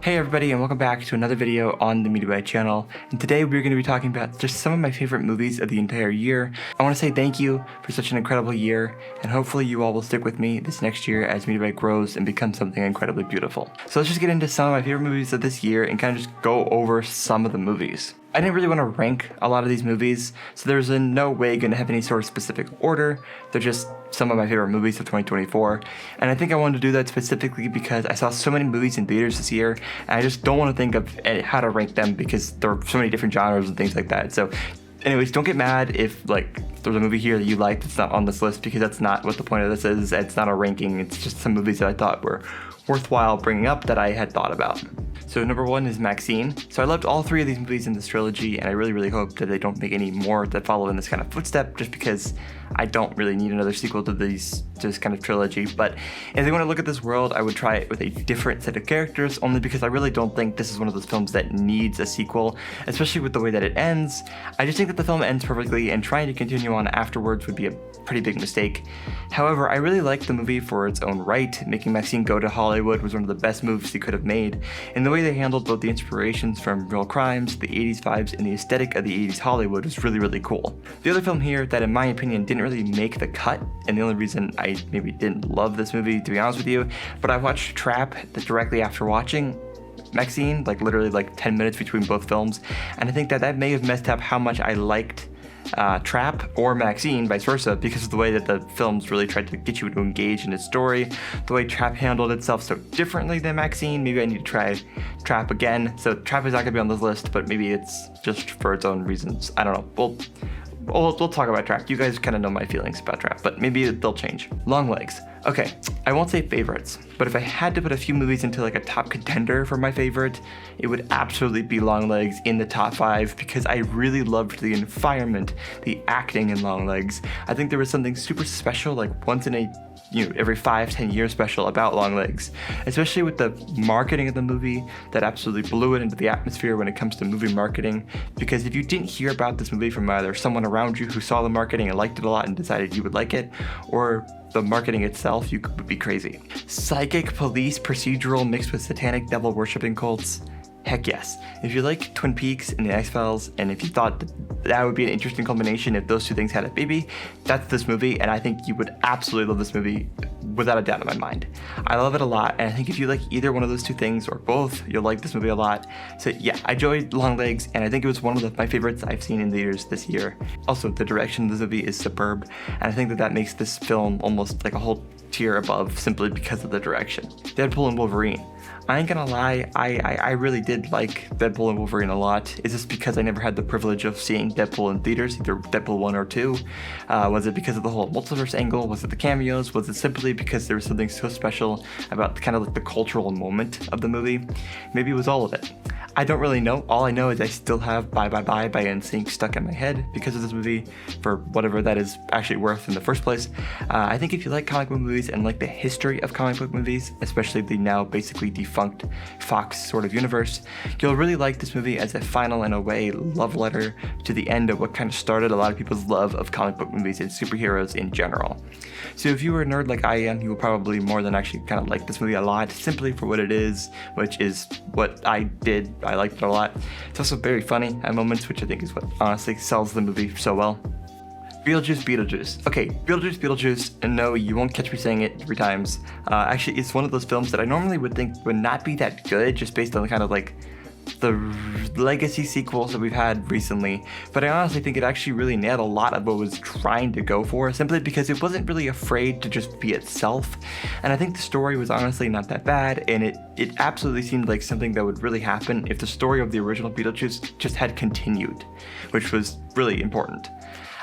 Hey everybody, and welcome back to another video on the MediaBite channel. And today we're going to be talking about just some of my favorite movies of the entire year. I want to say thank you for such an incredible year, and hopefully you all will stick with me this next year as MediaBite grows and becomes something incredibly beautiful. So let's just get into some of my favorite movies of this year and kind of just go over some of the movies. I didn't really want to rank a lot of these movies, so there's in no way going to have any sort of specific order. They're just some of my favorite movies of 2024, and I think I wanted to do that specifically because I saw so many movies in theaters this year, and I just don't want to think of how to rank them because there are so many different genres and things like that. So anyways, don't get mad if there's a movie here that you like that's not on this list, because that's not what the point of this is. It's not a ranking, it's just some movies that I thought were worthwhile bringing up that I had thought about. So number one is Maxine. So I loved all three of these movies in this trilogy, and I really hope that they don't make any more that follow in this kind of footstep, just because I don't really need another sequel to this kind of trilogy. But if they want to look at this world, I would try it with a different set of characters, only because I really don't think this is one of those films that needs a sequel, especially with the way that it ends. I just think that the film ends perfectly, and trying to continue on afterwards would be a pretty big mistake. However, I really liked the movie for its own right. Making Maxine go to Hollywood was one of the best moves he could have made, and the way they handled both the inspirations from real crimes, the 80s vibes, and the aesthetic of the 80s Hollywood was really cool. The other film here that in my opinion didn't really make the cut, and the only reason I maybe didn't love this movie, to be honest with you, but I watched Trap directly after watching Maxine, literally 10 minutes between both films, and I think that may have messed up how much I liked Trap or Maxine, vice versa, because of the way that the films really tried to get you to engage in its story. The way Trap handled itself so differently than Maxine, maybe I need to try Trap again. So Trap is not going to be on this list, but maybe it's just for its own reasons. I don't know. We'll talk about Trap. You guys kind of know my feelings about Trap, but maybe they'll change. Longlegs. Okay, I won't say favorites, but if I had to put a few movies into a top contender for my favorite, it would absolutely be Longlegs in the top 5, because I really loved the environment, the acting in Longlegs. I think there was something super special, once in a every 5-10 year special about Longlegs, especially with the marketing of the movie that absolutely blew it into the atmosphere when it comes to movie marketing. Because if you didn't hear about this movie from either someone around you who saw the marketing and liked it a lot and decided you would like it, or the marketing itself, you would be crazy. Psychic police procedural mixed with satanic devil worshipping cults. Heck yes. If you like Twin Peaks and The X-Files, and if you thought that would be an interesting combination if those two things had a baby, that's this movie, and I think you would absolutely love this movie without a doubt in my mind. I love it a lot, and I think if you like either one of those two things, or both, you'll like this movie a lot. So yeah, I enjoyed Longlegs, and I think it was one of my favorites I've seen in theaters this year. Also, the direction of this movie is superb, and I think that makes this film almost like a whole tier above simply because of the direction. Deadpool and Wolverine. I ain't gonna lie, I really did like Deadpool and Wolverine a lot. Is this because I never had the privilege of seeing Deadpool in theaters, either Deadpool 1 or 2? Was it because of the whole multiverse angle? Was it the cameos? Was it simply because there was something so special about the cultural moment of the movie? Maybe it was all of it. I don't really know. All I know is I still have Bye Bye Bye by NSYNC stuck in my head because of this movie, for whatever that is actually worth in the first place. I think if you like comic book movies and like the history of comic book movies, especially the now basically defunct Fox sort of universe, you'll really like this movie as a final, in a way, love letter to the end of what kind of started a lot of people's love of comic book movies and superheroes in general. So if you were a nerd like I am, you will probably more than actually kind of like this movie a lot, simply for what it is, which is what I did. I liked it a lot. It's also very funny at moments, which I think is what honestly sells the movie so well. Beetlejuice. Okay, Beetlejuice, and no, you won't catch me saying it 3 times. Actually, it's one of those films that I normally would think would not be that good, just based on the legacy sequels that we've had recently, but I honestly think it actually really nailed a lot of what it was trying to go for, simply because it wasn't really afraid to just be itself. And I think the story was honestly not that bad, and it absolutely seemed like something that would really happen if the story of the original Beetlejuice just had continued, which was really important.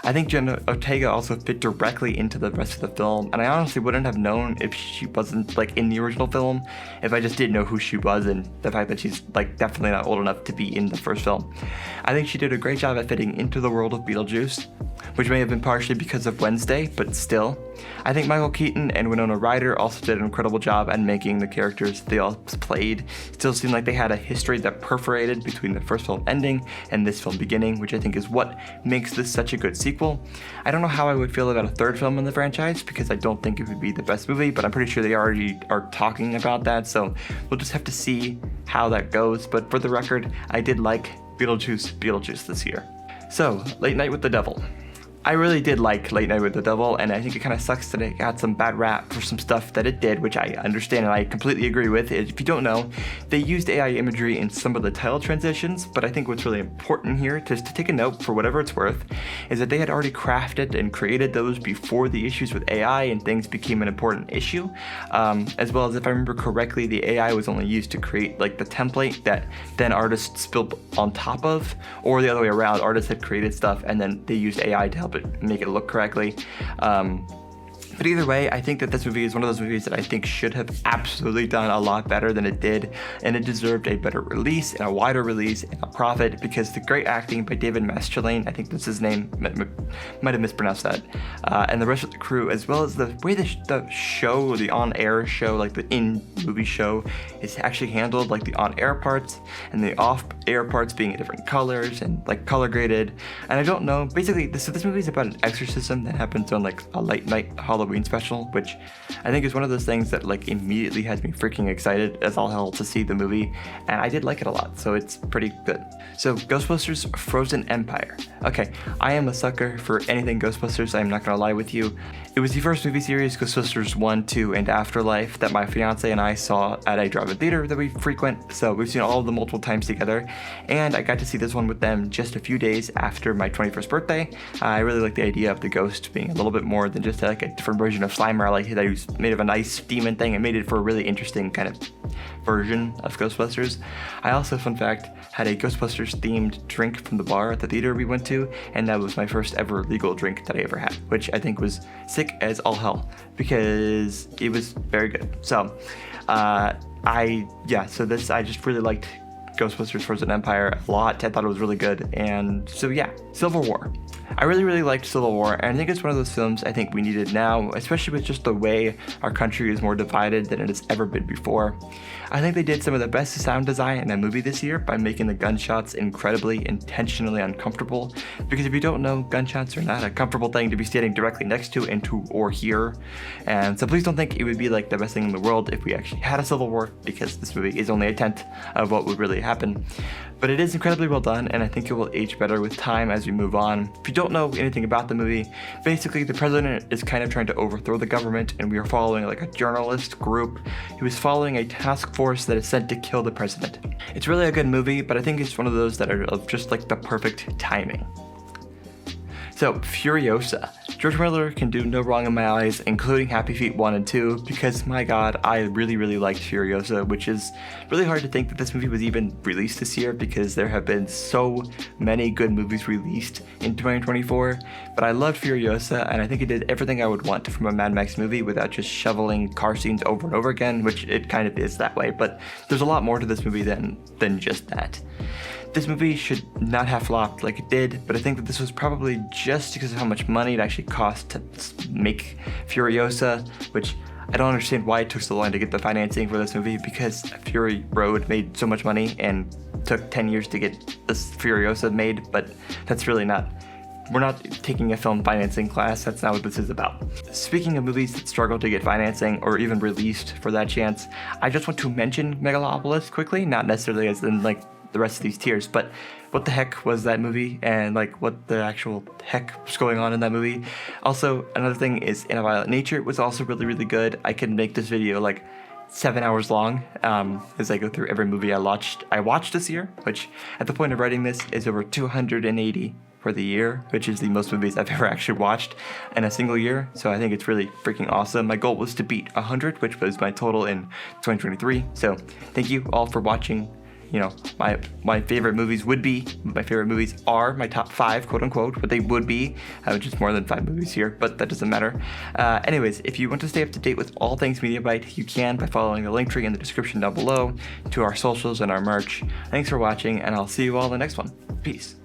I think Jenna Ortega also fit directly into the rest of the film, and I honestly wouldn't have known if she wasn't in the original film, if I just didn't know who she was, and the fact that she's definitely not old enough to be in the first film. I think she did a great job at fitting into the world of Beetlejuice, which may have been partially because of Wednesday, but still. I think Michael Keaton and Winona Ryder also did an incredible job at making the characters they all played still seem like they had a history that perforated between the first film ending and this film beginning, which I think is what makes this such a good sequel. I don't know how I would feel about a third film in the franchise, because I don't think it would be the best movie, but I'm pretty sure they already are talking about that, so we'll just have to see how that goes, but for the record, I did like Beetlejuice this year. So, Late Night with the Devil. I really did like Late Night with the Devil, and I think it kind of sucks that it got some bad rap for some stuff that it did, which I understand and I completely agree with. If you don't know, they used AI imagery in some of the title transitions, but I think what's really important here, just to take a note for whatever it's worth, is that they had already crafted and created those before the issues with AI and things became an important issue, as well as if I remember correctly, the AI was only used to create like the template that then artists built on top of, or the other way around, artists had created stuff and then they used AI to help it make it look correctly. But either way, I think that this movie is one of those movies that I think should have absolutely done a lot better than it did, and it deserved a better release and a wider release and a profit, because the great acting by David Mastroianni, I think that's his name, might have mispronounced that, and the rest of the crew, as well as the way the show, the on-air show, like the in-movie show, is actually handled, like the on-air parts and the off-air parts being in different colors and like color graded. And I don't know, basically this movie is about an exorcism that happens on like a late night Halloween special, which I think is one of those things that like immediately has me freaking excited as all hell to see the movie, and I did like it a lot, so it's pretty good. So Ghostbusters Frozen Empire. Okay, I am a sucker for anything Ghostbusters, I'm not gonna lie with you. It was the first movie series, Ghostbusters 1, 2, and Afterlife, that my fiance and I saw at a drive-in theater that we frequent, so we've seen all of them multiple times together, and I got to see this one with them just a few days after my 21st birthday. I really like the idea of the ghost being a little bit more than just like a different version of Slimer. I like that he was made of a nice demon thing and made it for a really interesting kind of version of Ghostbusters. I also, fun fact, had a Ghostbusters themed drink from the bar at the theater we went to, and that was my first ever legal drink that I ever had, which I think was sick as all hell because it was very good. So I just really liked Ghostbusters Frozen Empire a lot. I thought it was really good. And so yeah, Civil War. I really liked Civil War, and I think it's one of those films I think we needed now, especially with just the way our country is more divided than it has ever been before. I think they did some of the best sound design in a movie this year by making the gunshots incredibly intentionally uncomfortable, because if you don't know, gunshots are not a comfortable thing to be standing directly next to or hear, and so please don't think it would be like the best thing in the world if we actually had a Civil War, because this movie is only a tenth of what would really happen. But it is incredibly well done, and I think it will age better with time as we move on. If you don't know anything about the movie, basically the president is kind of trying to overthrow the government, and we are following like a journalist group who is following a task force that is sent to kill the president. It's really a good movie, but I think it's one of those that are of just like the perfect timing. So, Furiosa. George Miller can do no wrong in my eyes, including Happy Feet 1 and 2, because my god, I really liked Furiosa, which is really hard to think that this movie was even released this year, because there have been so many good movies released in 2024, but I loved Furiosa, and I think it did everything I would want from a Mad Max movie without just shoveling car scenes over and over again, which it kind of is that way, but there's a lot more to this movie than just that. This movie should not have flopped like it did, but I think that this was probably just because of how much money it actually cost to make Furiosa, which I don't understand why it took so long to get the financing for this movie, because Fury Road made so much money and took 10 years to get this Furiosa made, but that's really not. We're not taking a film financing class, that's not what this is about. Speaking of movies that struggle to get financing or even released for that chance, I just want to mention Megalopolis quickly, not necessarily as in like the rest of these tiers, but what the heck was that movie, and like what the actual heck was going on in that movie. Also, another thing is In a Violent Nature was also really good. I could make this video like 7 hours long as I go through every movie I watched this year, which at the point of writing this is over 280 for the year, which is the most movies I've ever actually watched in a single year. So I think it's really freaking awesome. My goal was to beat 100, which was my total in 2023. So thank you all for watching. You know, my favorite movies are my top 5, quote unquote, but they would be, which is more than 5 movies here, but that doesn't matter. Anyways, if you want to stay up to date with all things Mediabyte, you can by following the link tree in the description down below to our socials and our merch. Thanks for watching, and I'll see you all in the next one. Peace.